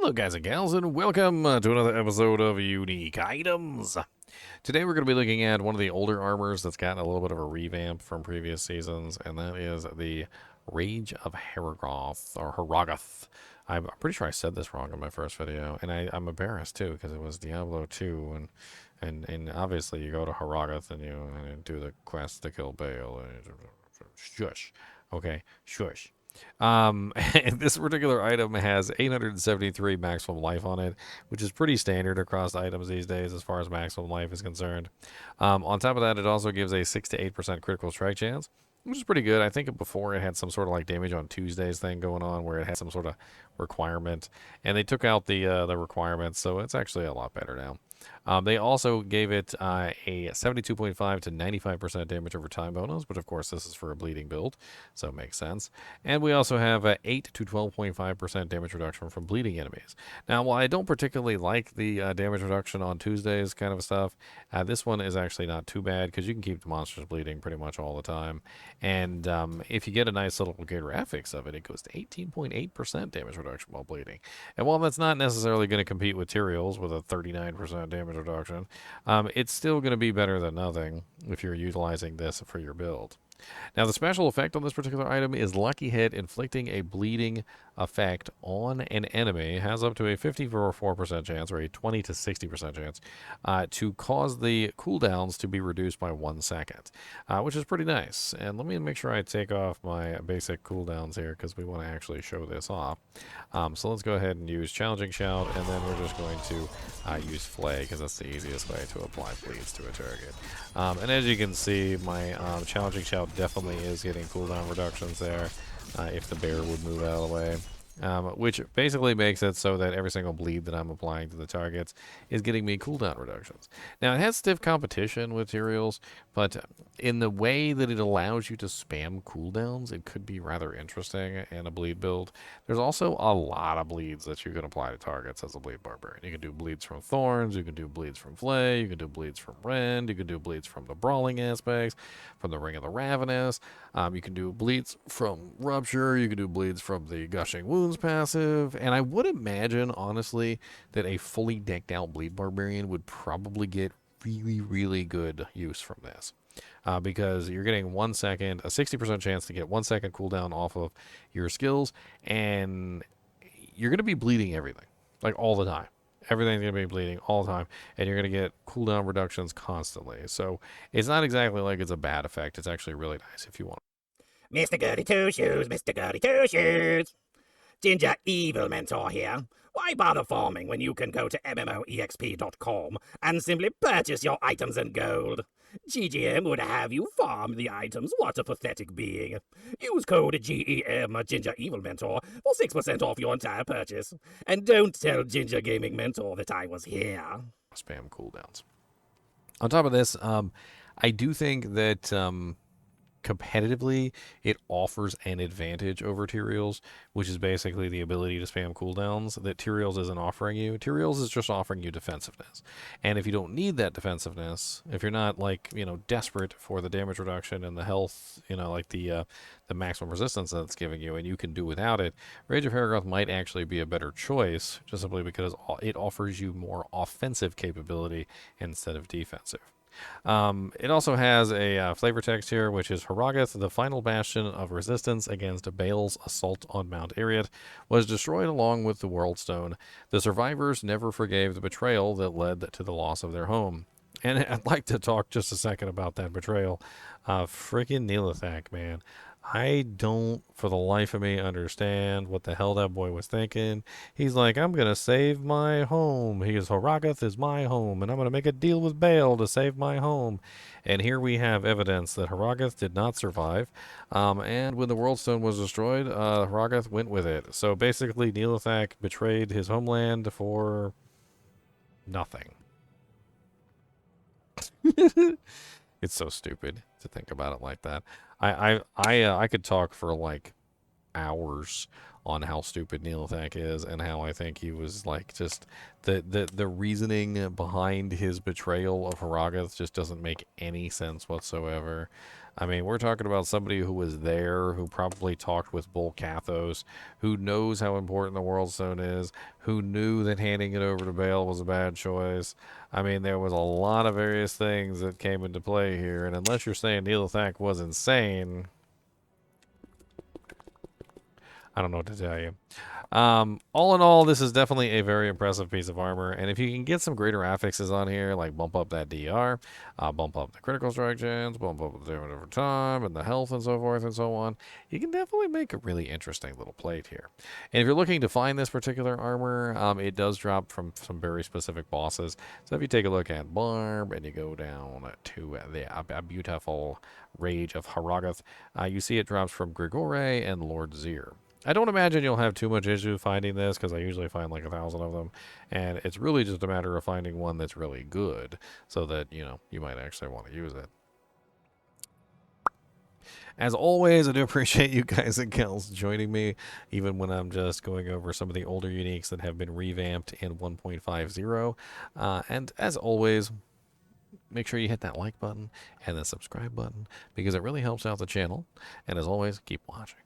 Hello guys and gals, and welcome to another episode of Unique Items. Today we're going to be looking at one of the older armors that's gotten a little bit of a revamp from previous seasons, and that is the Rage of Harrogath, or Harrogath. I'm pretty sure I said this wrong in my first video, and I'm embarrassed too, because it was Diablo 2, and obviously you go to Harrogath and you do the quest to kill Baal. Shush. Okay, shush. And this particular item has 873 maximum life on it, which is pretty standard across items these days as far as maximum life is concerned. On top of that, it also gives a 6 to 8% critical strike chance, which is pretty good. I think before it had some sort of like damage on Tuesdays thing going on where it had some sort of requirement, and they took out the requirements, so it's actually a lot better now. They also gave it a 72.5 to 95% damage over time bonus, but of course this is for a bleeding build, so it makes sense. And we also have a 8 to 12.5% damage reduction from bleeding enemies. Now, while I don't particularly like the damage reduction on Tuesdays kind of stuff, this one is actually not too bad because you can keep the monsters bleeding pretty much all the time. And if you get a nice little graphics of it, it goes to 18.8% damage reduction while bleeding. And while that's not necessarily going to compete with Tyrael's with a 39% damage reduction, it's still going to be better than nothing if you're utilizing this for your build. Now, the special effect on this particular item is Lucky Hit, inflicting a bleeding effect on an enemy. It has up to a 54% chance, or a 20 to 60% chance, to cause the cooldowns to be reduced by 1 second, which is pretty nice. And let me make sure I take off my basic cooldowns here, because we want to actually show this off. So let's go ahead and use Challenging Shout, and then we're just going to use Flay, because that's the easiest way to apply bleeds to a target. And as you can see, my Challenging Shout definitely is getting cooldown reductions there if the bear would move out of the way. Which basically makes it so that every single bleed that I'm applying to the targets is getting me cooldown reductions. Now, it has stiff competition with Tyrael's, but in the way that it allows you to spam cooldowns, it could be rather interesting in a bleed build. There's also a lot of bleeds that you can apply to targets as a bleed barbarian. You can do bleeds from Thorns, you can do bleeds from Flay, you can do bleeds from Rend, you can do bleeds from the Brawling aspects, from the Ring of the Ravenous, you can do bleeds from Rupture, you can do bleeds from the Gushing Wounds passive, and I would imagine, honestly, that a fully decked out bleed barbarian would probably get really, really good use from this. Because you're getting 1 second, a 60% chance to get 1 second cooldown off of your skills, and you're going to be bleeding everything, like all the time. Everything's going to be bleeding all the time, and you're going to get cooldown reductions constantly. So it's not exactly like it's a bad effect. It's actually really nice if you want. Mr. Goody Two Shoes, Mr. Goody Two Shoes. Ginger Evil Mentor here. Why bother farming when you can go to MMOEXP.com and simply purchase your items in gold? GGM would have you farm the items. What a pathetic being. Use code GEM Ginger Evil Mentor for 6% off your entire purchase. And don't tell Ginger Gaming Mentor that I was here. Spam cooldowns. On top of this, I do think that competitively, it offers an advantage over Tyrael's, which is basically the ability to spam cooldowns that Tyrael's isn't offering you. Tyrael's is just offering you defensiveness. And if you don't need that defensiveness, if you're not, like, desperate for the damage reduction and the health, like the maximum resistance that it's giving you, and you can do without it, Rage of Harrogath might actually be a better choice, just simply because it offers you more offensive capability instead of defensive. It also has a flavor text here, which is Harrogath, the final bastion of resistance against Baal's assault on Mount Ariat, was destroyed along with the World Stone. The survivors never forgave the betrayal that led to the loss of their home. And I'd like to talk just a second about that betrayal. Freaking Neelathak, man. I don't, for the life of me, understand what the hell that boy was thinking. He's like, I'm going to save my home. He goes, Harrogath is my home, and I'm going to make a deal with Baal to save my home. And here we have evidence that Harrogath did not survive. And when the World Stone was destroyed, Harrogath went with it. So basically, Neelathak betrayed his homeland for nothing. It's so stupid to think about it like that. I could talk for like hours on how stupid Neelithak is and how I think he was like just the reasoning behind his betrayal of Harrogath just doesn't make any sense whatsoever. I mean, we're talking about somebody who was there, who probably talked with Bull Kathos, who knows how important the World Stone is, who knew that handing it over to Bale was a bad choice. I mean, there was a lot of various things that came into play here, and unless you're saying Neelithak was insane, I don't know what to tell you. All in all, this is definitely a very impressive piece of armor, and if you can get some greater affixes on here, like bump up that DR, bump up the critical strike chance, bump up the damage over time, and the health and so forth and so on, you can definitely make a really interesting little plate here. And if you're looking to find this particular armor, it does drop from some very specific bosses. So if you take a look at Barb and you go down to the beautiful Rage of Harrogath, you see it drops from Grigore and Lord Zir. I don't imagine you'll have too much issue finding this because I usually find like 1,000 of them, and it's really just a matter of finding one that's really good so that, you know, you might actually want to use it. As always, I do appreciate you guys and gals joining me, even when I'm just going over some of the older uniques that have been revamped in 1.5.0. And as always, make sure you hit that like button and the subscribe button because it really helps out the channel. And as always, keep watching.